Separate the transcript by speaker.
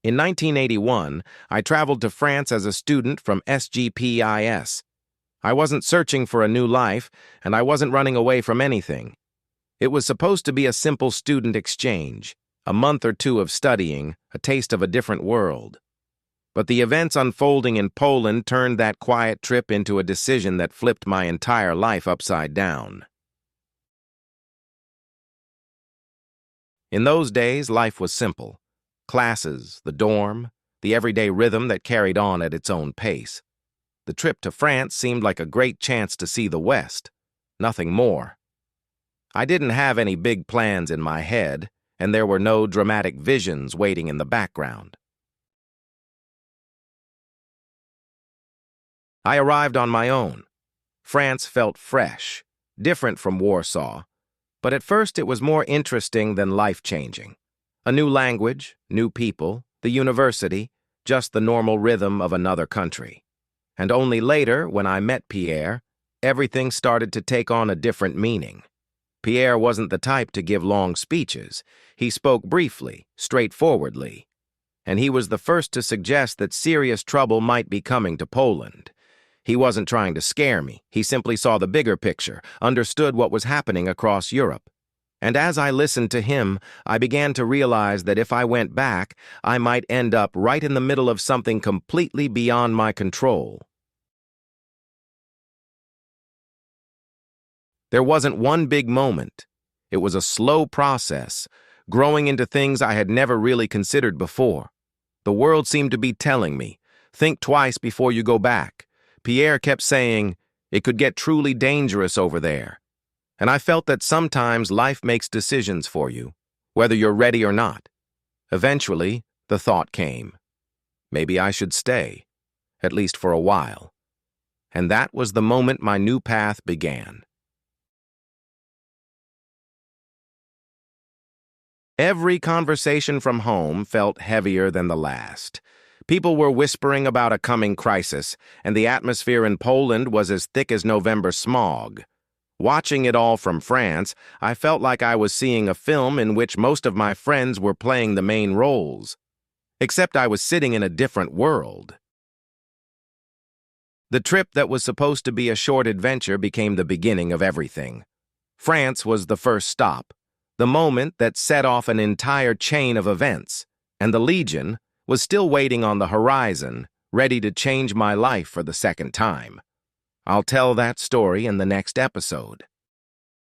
Speaker 1: In 1981, I traveled to France as a student from SGPiS. I wasn't searching for a new life, and I wasn't running away from anything. It was supposed to be a simple student exchange, a month or two of studying, a taste of a different world. But the events unfolding in Poland turned that quiet trip into a decision that flipped my entire life upside down. In those days, life was simple. Classes, the dorm, the everyday rhythm that carried on at its own pace. The trip to France seemed like a great chance to see the West. Nothing more. I didn't have any big plans in my head, and there were no dramatic visions waiting in the background. I arrived on my own. France felt fresh, different from Warsaw, but at first it was more interesting than life-changing. A new language, new people, the university, just the normal rhythm of another country. And only later, when I met Pierre, everything started to take on a different meaning. Pierre wasn't the type to give long speeches. He spoke briefly, straightforwardly. And he was the first to suggest that serious trouble might be coming to Poland. He wasn't trying to scare me. He simply saw the bigger picture, understood what was happening across Europe. And as I listened to him, I began to realize that if I went back, I might end up right in the middle of something completely beyond my control. There wasn't one big moment. It was a slow process, growing into things I had never really considered before. The world seemed to be telling me, think twice before you go back. Pierre kept saying, it could get truly dangerous over there. And I felt that sometimes life makes decisions for you, whether you're ready or not. Eventually, the thought came. Maybe I should stay, at least for a while. And that was the moment my new path began. Every conversation from home felt heavier than the last. People were whispering about a coming crisis, and the atmosphere in Poland was as thick as November smog. Watching it all from France, I felt like I was seeing a film in which most of my friends were playing the main roles. Except I was sitting in a different world. The trip that was supposed to be a short adventure became the beginning of everything. France was the first stop, the moment that set off an entire chain of events, and the Legion was still waiting on the horizon, ready to change my life for the second time. I'll tell that story in the next episode.